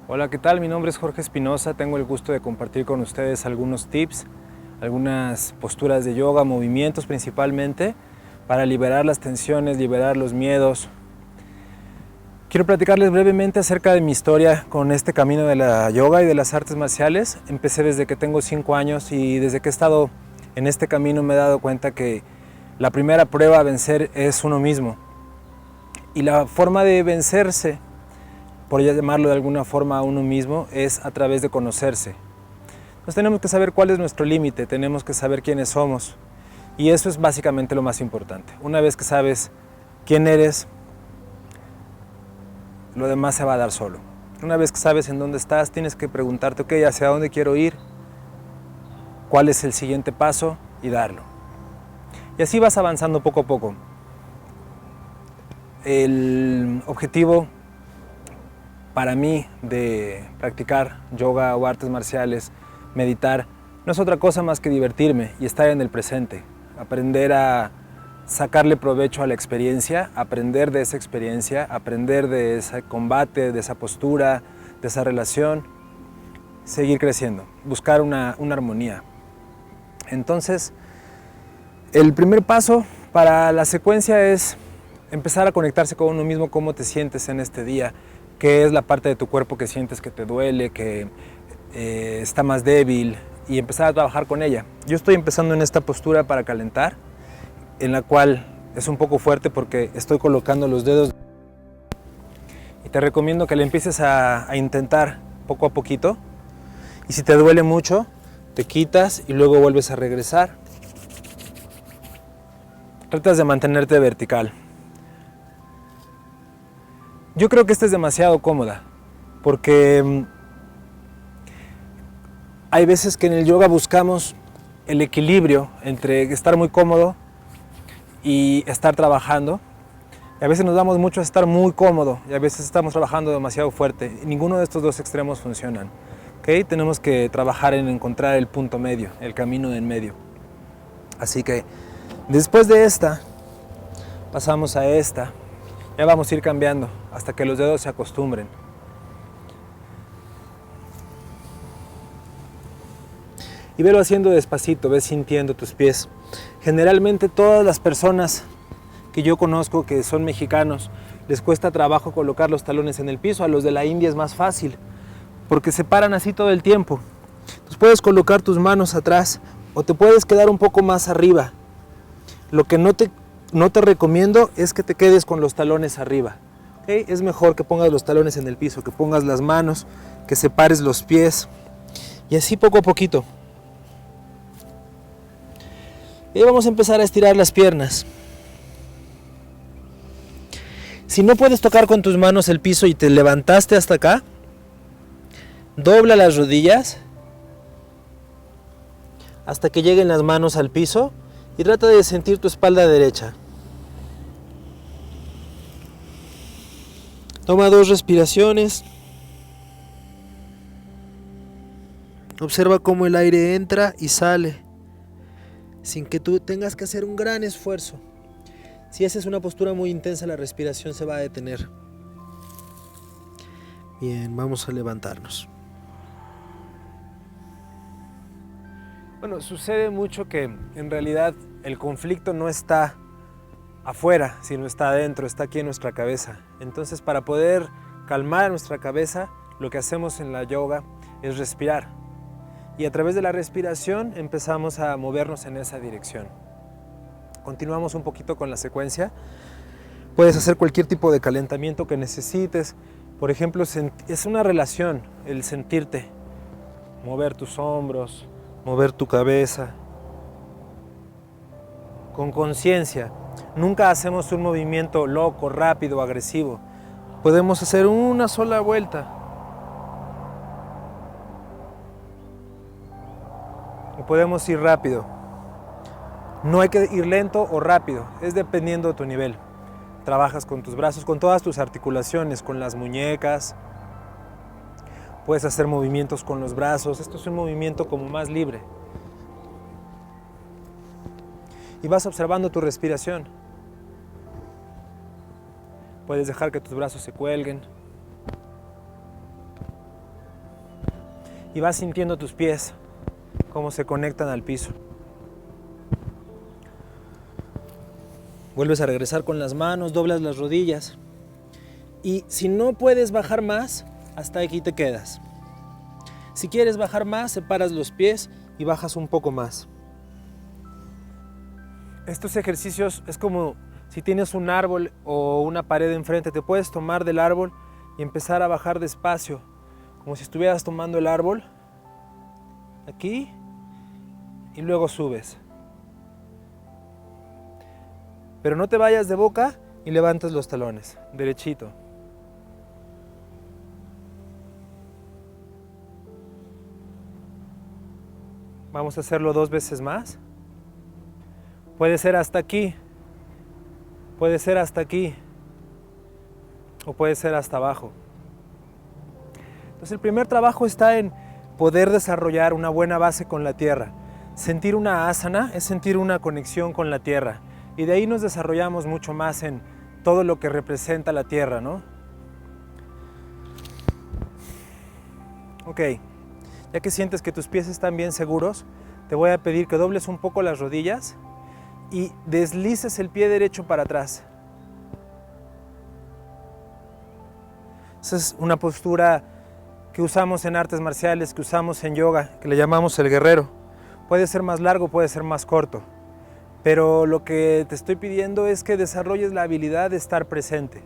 Hola, ¿qué tal? Mi nombre es Jorge Espinosa. Tengo el gusto de compartir con ustedes algunos tips, algunas posturas de yoga, movimientos principalmente, para liberar las tensiones, liberar los miedos. Quiero platicarles brevemente acerca de mi historia con este camino de la yoga y de las artes marciales. Empecé desde que tengo 5 años y desde que he estado en este camino me he dado cuenta que la primera prueba a vencer es uno mismo. Y la forma de vencerse, por llamarlo de alguna forma a uno mismo, es a través de conocerse. Entonces tenemos que saber cuál es nuestro límite, tenemos que saber quiénes somos. Y eso es básicamente lo más importante. Una vez que sabes quién eres, lo demás se va a dar solo. Una vez que sabes en dónde estás, tienes que preguntarte, ok, ¿hacia dónde quiero ir? ¿Cuál es el siguiente paso? Y darlo. Y así vas avanzando poco a poco. El objetivo para mí de practicar yoga o artes marciales, meditar, no es otra cosa más que divertirme y estar en el presente. Aprender a sacarle provecho a la experiencia, aprender de esa experiencia, aprender de ese combate, de esa postura, de esa relación, seguir creciendo, buscar una armonía. Entonces, el primer paso para la secuencia es empezar a conectarse con uno mismo, cómo te sientes en este día, qué es la parte de tu cuerpo que sientes que te duele, que está más débil, y empezar a trabajar con ella. Yo estoy empezando en esta postura para calentar, en la cual es un poco fuerte porque estoy colocando los dedos y te recomiendo que le empieces a intentar poco a poquito, y si te duele mucho te quitas y luego vuelves a regresar. Tratas de mantenerte vertical. Yo creo que esta es demasiado cómoda porque hay veces que en el yoga buscamos el equilibrio entre estar muy cómodo y estar trabajando. Y a veces nos damos mucho a estar muy cómodo y a veces estamos trabajando demasiado fuerte. Y ninguno de estos dos extremos funcionan. ¿Okay? Tenemos que trabajar en encontrar el punto medio, el camino en medio. Así que después de esta, pasamos a esta. Ya vamos a ir cambiando hasta que los dedos se acostumbren. Y velo haciendo despacito, ves sintiendo tus pies. Generalmente todas las personas que yo conozco que son mexicanos, les cuesta trabajo colocar los talones en el piso. A los de la India es más fácil, porque se paran así todo el tiempo. Entonces puedes colocar tus manos atrás o te puedes quedar un poco más arriba. Lo que no te recomiendo es que te quedes con los talones arriba. ¿Okay? Es mejor que pongas los talones en el piso, que pongas las manos, que separes los pies. Y así poco a poquito. Y vamos a empezar a estirar las piernas. Si no puedes tocar con tus manos el piso y te levantaste hasta acá, dobla las rodillas hasta que lleguen las manos al piso y trata de sentir tu espalda derecha. Toma 2 respiraciones. Observa cómo el aire entra y sale, sin que tú tengas que hacer un gran esfuerzo. Si haces una postura muy intensa, la respiración se va a detener. Bien, vamos a levantarnos. Bueno, sucede mucho que en realidad el conflicto no está afuera, sino está adentro, está aquí en nuestra cabeza. Entonces, para poder calmar nuestra cabeza, lo que hacemos en la yoga es respirar. Y a través de la respiración empezamos a movernos en esa dirección. Continuamos un poquito con la secuencia. Puedes hacer cualquier tipo de calentamiento que necesites. Por ejemplo, es una relación el sentirte, mover tus hombros, mover tu cabeza. Con conciencia. Nunca hacemos un movimiento loco, rápido, agresivo. Podemos hacer una sola vuelta. O podemos ir rápido. No hay que ir lento o rápido, es dependiendo de tu nivel. Trabajas con tus brazos, con todas tus articulaciones, con las muñecas. Puedes hacer movimientos con los brazos. Esto es un movimiento como más libre. Y vas observando tu respiración. Puedes dejar que tus brazos se cuelguen. y vas sintiendo tus pies, cómo se conectan al piso. Vuelves a regresar con las manos, doblas las rodillas. Y si no puedes bajar más, hasta aquí te quedas. Si quieres bajar más, separas los pies y bajas un poco más. Estos ejercicios es como si tienes un árbol o una pared enfrente, te puedes tomar del árbol y empezar a bajar despacio, como si estuvieras tomando el árbol aquí y luego subes. Pero no te vayas de boca y levantas los talones, derechito. Vamos a hacerlo 2 veces más. Puede ser hasta aquí, puede ser hasta aquí, o puede ser hasta abajo. Entonces el primer trabajo está en poder desarrollar una buena base con la tierra. Sentir una asana es sentir una conexión con la tierra. Y de ahí nos desarrollamos mucho más en todo lo que representa la tierra, ¿no? Ok, ya que sientes que tus pies están bien seguros, te voy a pedir que dobles un poco las rodillas y deslices el pie derecho para atrás. Esa es una postura que usamos en artes marciales, que usamos en yoga, que le llamamos el guerrero. Puede ser más largo, puede ser más corto. Pero lo que te estoy pidiendo es que desarrolles la habilidad de estar presente.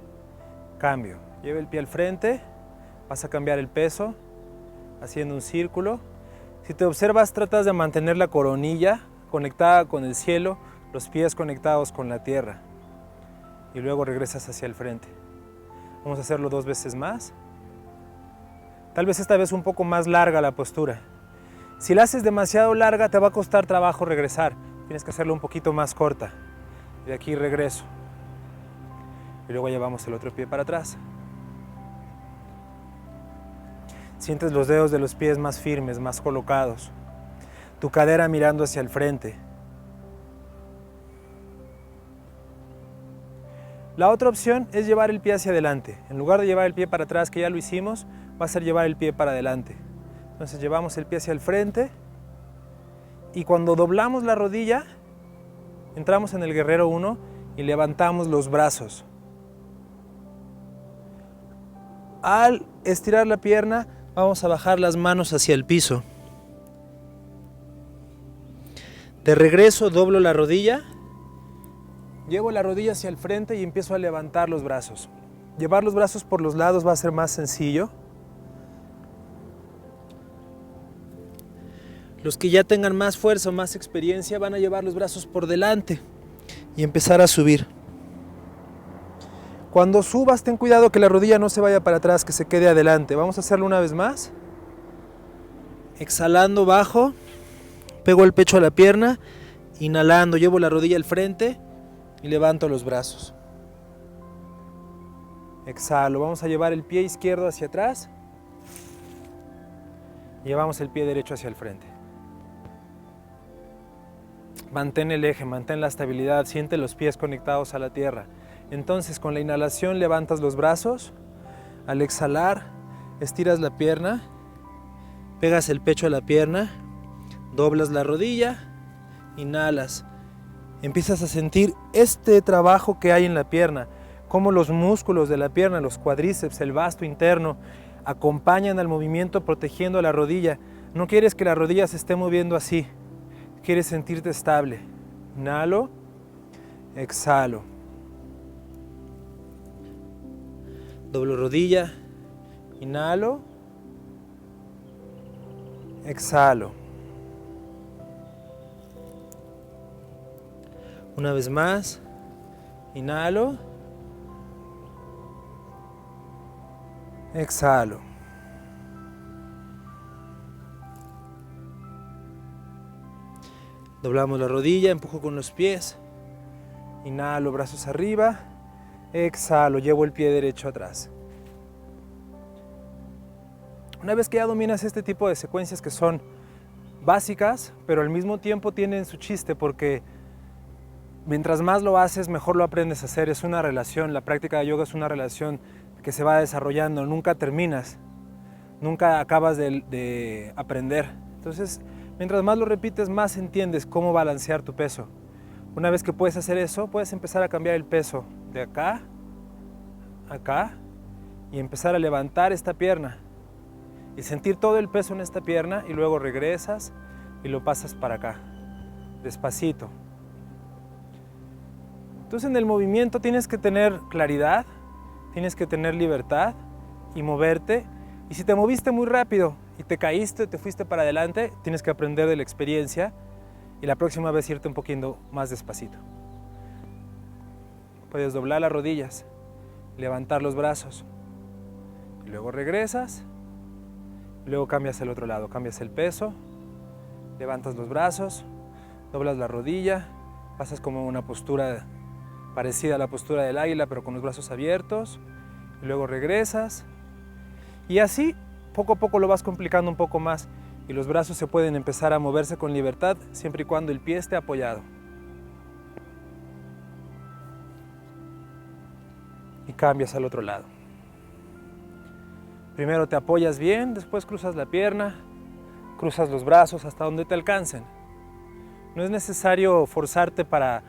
Cambio. Lleva el pie al frente, vas a cambiar el peso, haciendo un círculo. Si te observas, tratas de mantener la coronilla conectada con el cielo, los pies conectados con la tierra. Y luego regresas hacia el frente. Vamos a hacerlo 2 veces más. Tal vez esta vez un poco más larga la postura. Si la haces demasiado larga, te va a costar trabajo regresar. Tienes que hacerlo un poquito más corta. Y de aquí regreso. Y luego llevamos el otro pie para atrás. Sientes los dedos de los pies más firmes, más colocados. Tu cadera mirando hacia el frente. La otra opción es llevar el pie hacia adelante. En lugar de llevar el pie para atrás, que ya lo hicimos, va a ser llevar el pie para adelante. Entonces llevamos el pie hacia el frente. Y cuando doblamos la rodilla, entramos en el guerrero 1 y levantamos los brazos. Al estirar la pierna, vamos a bajar las manos hacia el piso. De regreso, doblo la rodilla, llevo la rodilla hacia el frente y empiezo a levantar los brazos. Llevar los brazos por los lados va a ser más sencillo. Los que ya tengan más fuerza o más experiencia van a llevar los brazos por delante y empezar a subir. Cuando subas, ten cuidado que la rodilla no se vaya para atrás, que se quede adelante. Vamos a hacerlo una vez más. Exhalando, bajo, pego el pecho a la pierna, inhalando, llevo la rodilla al frente y levanto los brazos. Exhalo, vamos a llevar el pie izquierdo hacia atrás. Llevamos el pie derecho hacia el frente. Mantén el eje, mantén la estabilidad, siente los pies conectados a la tierra. Entonces con la inhalación levantas los brazos, al exhalar estiras la pierna, pegas el pecho a la pierna, doblas la rodilla, inhalas. Empiezas a sentir este trabajo que hay en la pierna, cómo los músculos de la pierna, los cuádriceps, el vasto interno, acompañan al movimiento protegiendo la rodilla. No quieres que la rodilla se esté moviendo así. Quieres sentirte estable. Inhalo, exhalo. Doblo rodilla, inhalo, exhalo. Una vez más, inhalo, exhalo. Doblamos la rodilla, empujo con los pies, inhalo, brazos arriba, exhalo, llevo el pie derecho atrás. Una vez que ya dominas este tipo de secuencias que son básicas, pero al mismo tiempo tienen su chiste porque mientras más lo haces, mejor lo aprendes a hacer. Es una relación, la práctica de yoga es una relación que se va desarrollando, nunca terminas. nunca acabas de aprender. Entonces, mientras más lo repites, más entiendes cómo balancear tu peso. Una vez que puedes hacer eso, puedes empezar a cambiar el peso de acá, acá, y empezar a levantar esta pierna y sentir todo el peso en esta pierna, y luego regresas y lo pasas para acá, despacito. Entonces en el movimiento tienes que tener claridad, tienes que tener libertad y moverte. Y si te moviste muy rápido y te caíste, te fuiste para adelante, tienes que aprender de la experiencia y la próxima vez irte un poquito más despacito. Puedes doblar las rodillas, levantar los brazos, y luego regresas, luego cambias al otro lado, cambias el peso, levantas los brazos, doblas la rodilla, pasas como una postura parecida a la postura del águila, pero con los brazos abiertos, y luego regresas, y así poco a poco lo vas complicando un poco más, y los brazos se pueden empezar a moverse con libertad, siempre y cuando el pie esté apoyado. Y cambias al otro lado. Primero te apoyas bien, después cruzas la pierna, cruzas los brazos hasta donde te alcancen. No es necesario forzarte para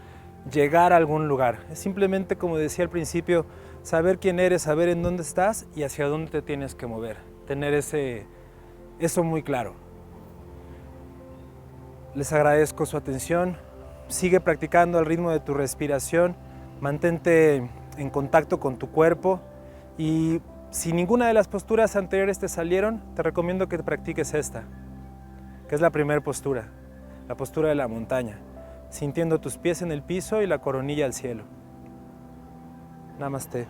llegar a algún lugar. Es simplemente, como decía al principio, saber quién eres, saber en dónde estás y hacia dónde te tienes que mover. Tener eso muy claro. Les agradezco su atención. Sigue practicando al ritmo de tu respiración. Mantente en contacto con tu cuerpo. Y si ninguna de las posturas anteriores te salieron, te recomiendo que practiques esta, que es la primera postura, la postura de la montaña, sintiendo tus pies en el piso y la coronilla al cielo. Namaste.